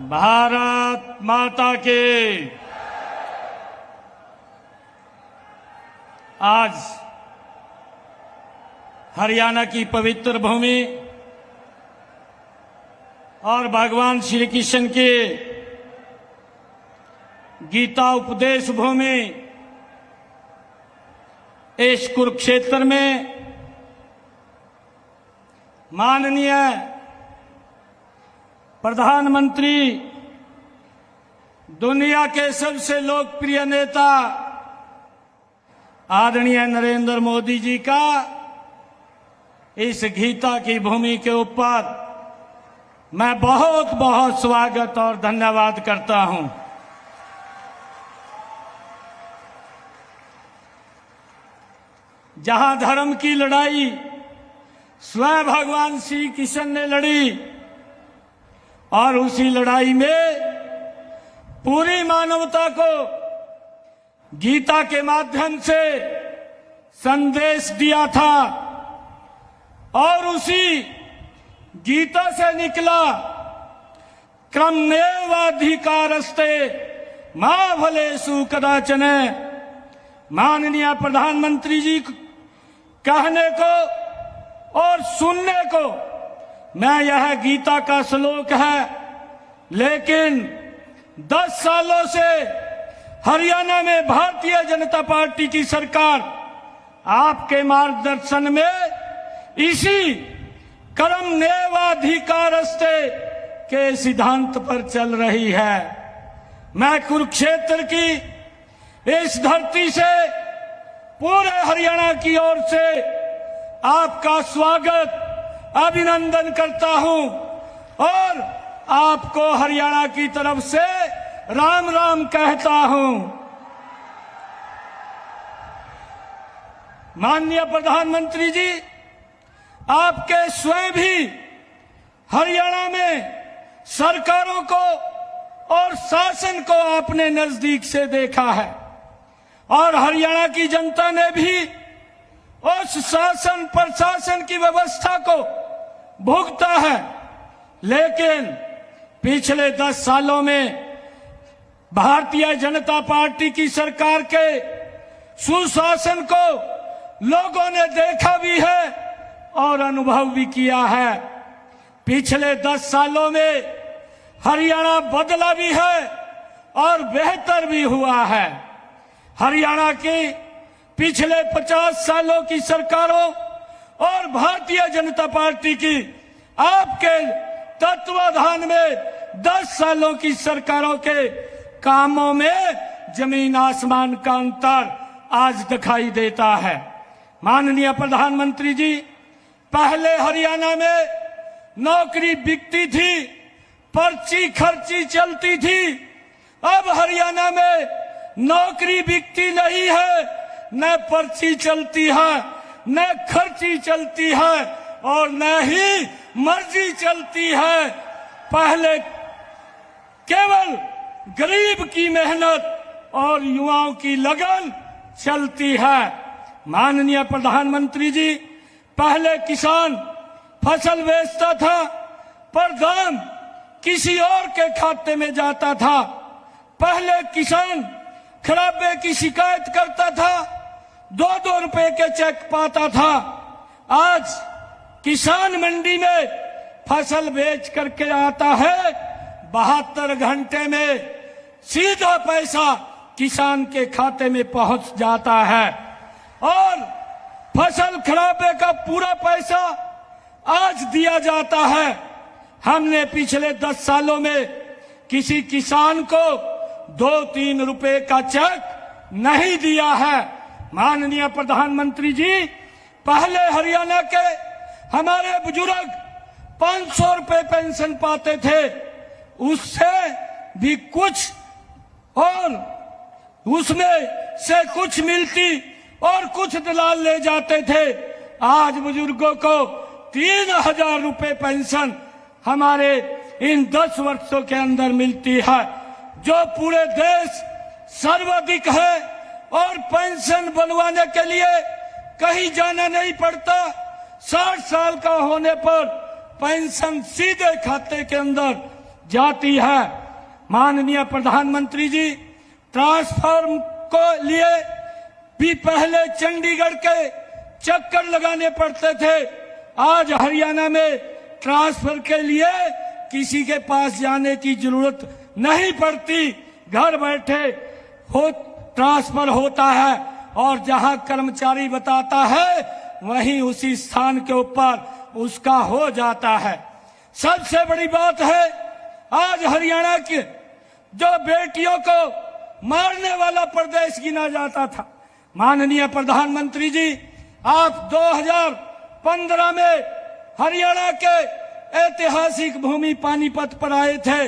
भारत माता के। आज हरियाणा की पवित्र भूमि और भगवान श्री कृष्ण के गीता उपदेश भूमि इस कुरुक्षेत्र में माननीय प्रधानमंत्री, दुनिया के सबसे लोकप्रिय नेता आदरणीय नरेंद्र मोदी जी का इस गीता की भूमि के ऊपर मैं बहुत बहुत स्वागत और धन्यवाद करता हूं। जहां धर्म की लड़ाई स्वयं भगवान श्री कृष्ण ने लड़ी और उसी लड़ाई में पूरी मानवता को गीता के माध्यम से संदेश दिया था और उसी गीता से निकला क्रममेवाधिकारस्ते मां फलेषु कदाचन। माननीय प्रधानमंत्री जी कहने को और सुनने को मैं यह गीता का श्लोक है, लेकिन 10 सालों से हरियाणा में भारतीय जनता पार्टी की सरकार आपके मार्गदर्शन में इसी कर्मण्येवाधिकारस्ते के सिद्धांत पर चल रही है। मैं कुरुक्षेत्र की इस धरती से पूरे हरियाणा की ओर से आपका स्वागत अभिनंदन करता हूं और आपको हरियाणा की तरफ से राम राम कहता हूं। माननीय प्रधानमंत्री जी, आपके स्वयं भी हरियाणा में सरकारों को और शासन को आपने नजदीक से देखा है और हरियाणा की जनता ने भी उस शासन प्रशासन की व्यवस्था को भुगता है, लेकिन पिछले 10 सालों में भारतीय जनता पार्टी की सरकार के सुशासन को लोगों ने देखा भी है और अनुभव भी किया है। पिछले 10 सालों में हरियाणा बदला भी है और बेहतर भी हुआ है। हरियाणा की पिछले 50 सालों की सरकारों और भारतीय जनता पार्टी की आपके तत्वाधान में 10 सालों की सरकारों के कामों में जमीन आसमान का अंतर आज दिखाई देता है। माननीय प्रधानमंत्री जी, पहले हरियाणा में नौकरी बिकती थी, पर्ची खर्ची चलती थी। अब हरियाणा में नौकरी बिकती नहीं है, न पर्ची चलती है, न खर्ची चलती है और न ही मर्जी चलती है। पहले केवल गरीब की मेहनत और युवाओं की लगन चलती है। माननीय प्रधानमंत्री जी, पहले किसान फसल बेचता था पर दाम किसी और के खाते में जाता था। पहले किसान खराबे की शिकायत करता था, 2-2 रुपए के चेक पाता था। आज किसान मंडी में फसल बेच करके आता है, 72 घंटे में सीधा पैसा किसान के खाते में पहुंच जाता है और फसल खराबे का पूरा पैसा आज दिया जाता है। हमने पिछले 10 सालों में किसी किसान को 2-3 रुपए का चेक नहीं दिया है। माननीय प्रधानमंत्री जी, पहले हरियाणा के हमारे बुजुर्ग 500 रुपए पेंशन पाते थे, उससे भी कुछ और उसमें से कुछ मिलती और कुछ दलाल ले जाते थे। आज बुजुर्गों को 3000 रुपए पेंशन हमारे इन 10 वर्षों के अंदर मिलती है, जो पूरे देश सर्वाधिक है और पेंशन बनवाने के लिए कहीं जाना नहीं पड़ता। 60 साल का होने पर पेंशन सीधे खाते के अंदर जाती है। माननीय प्रधानमंत्री जी, ट्रांसफार्म को लिए भी पहले चंडीगढ़ के चक्कर लगाने पड़ते थे। आज हरियाणा में ट्रांसफर के लिए किसी के पास जाने की जरूरत नहीं पड़ती, घर बैठे ट्रांसफर होता है और जहां कर्मचारी बताता है वहीं उसी स्थान के ऊपर उसका हो जाता है। सबसे बड़ी बात है, आज हरियाणा के जो बेटियों को मारने वाला प्रदेश गिना जाता था, माननीय प्रधानमंत्री जी, आप 2015 में हरियाणा के ऐतिहासिक भूमि पानीपत पर आए थे।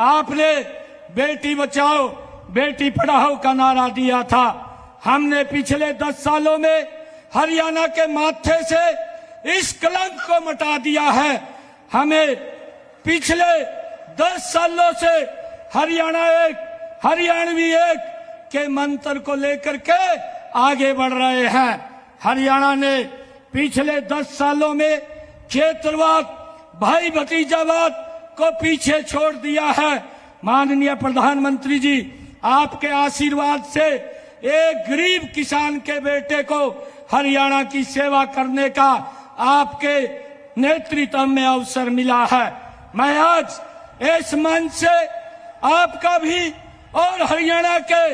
आपने बेटी बचाओ बेटी पढ़ाओ का नारा दिया था। हमने पिछले 10 सालों में हरियाणा के माथे से इस कलंक को मिटा दिया है। हमें पिछले 10 सालों से हरियाणा एक, हरियाणवी एक के मंत्र को लेकर के आगे बढ़ रहे हैं। हरियाणा ने पिछले 10 सालों में क्षेत्रवाद, भाई भतीजावाद को पीछे छोड़ दिया है। माननीय प्रधानमंत्री जी, आपके आशीर्वाद से एक गरीब किसान के बेटे को हरियाणा की सेवा करने का आपके नेतृत्व में अवसर मिला है। मैं आज इस मंच से आपका भी और हरियाणा के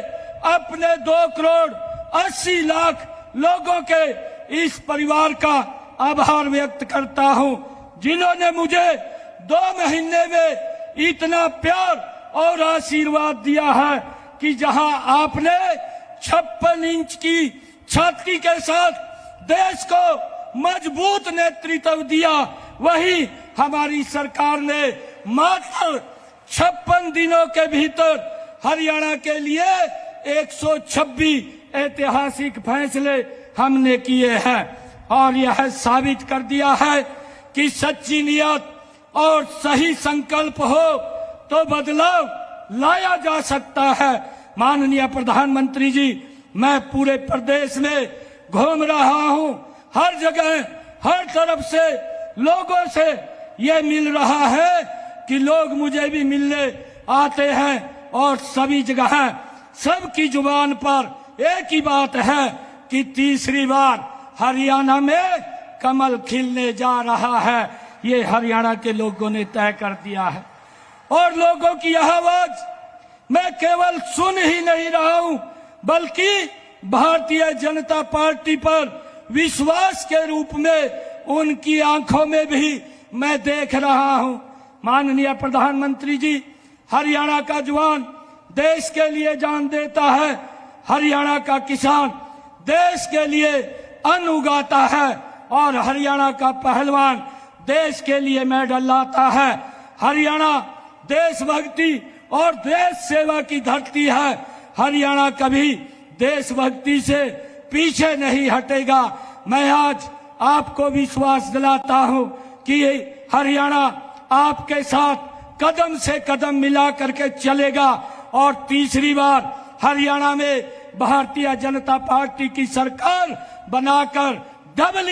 अपने 2 करोड़ 80 लाख लोगों के इस परिवार का आभार व्यक्त करता हूं, जिन्होंने मुझे 2 महीने में इतना प्यार और आशीर्वाद दिया है कि जहां आपने 56 इंच की छाती के साथ देश को मजबूत नेतृत्व दिया, वही हमारी सरकार ने मात्र 56 दिनों के भीतर हरियाणा के लिए 126 ऐतिहासिक फैसले हमने किए हैं और यह साबित कर दिया है कि सच्ची नियत और सही संकल्प हो तो बदलाव लाया जा सकता है। माननीय प्रधानमंत्री जी, मैं पूरे प्रदेश में घूम रहा हूं, हर जगह हर तरफ से लोगों से ये मिल रहा है कि लोग मुझे भी मिलने आते हैं और सभी जगह सबकी जुबान पर एक ही बात है कि तीसरी बार हरियाणा में कमल खिलने जा रहा है। ये हरियाणा के लोगों ने तय कर दिया है और लोगों की यह आवाज मैं केवल सुन ही नहीं रहा हूं, बल्कि भारतीय जनता पार्टी पर विश्वास के रूप में उनकी आंखों में भी मैं देख रहा हूं। माननीय प्रधानमंत्री जी, हरियाणा का जवान देश के लिए जान देता है, हरियाणा का किसान देश के लिए अन्न उगाता है और हरियाणा का पहलवान देश के लिए मेडल लाता है। हरियाणा देशभक्ति और देश सेवा की धरती है। हरियाणा कभी देशभक्ति से पीछे नहीं हटेगा। मैं आज आपको विश्वास दिलाता हूं कि हरियाणा आपके साथ कदम से कदम मिला करके चलेगा और तीसरी बार हरियाणा में भारतीय जनता पार्टी की सरकार बनाकर डबल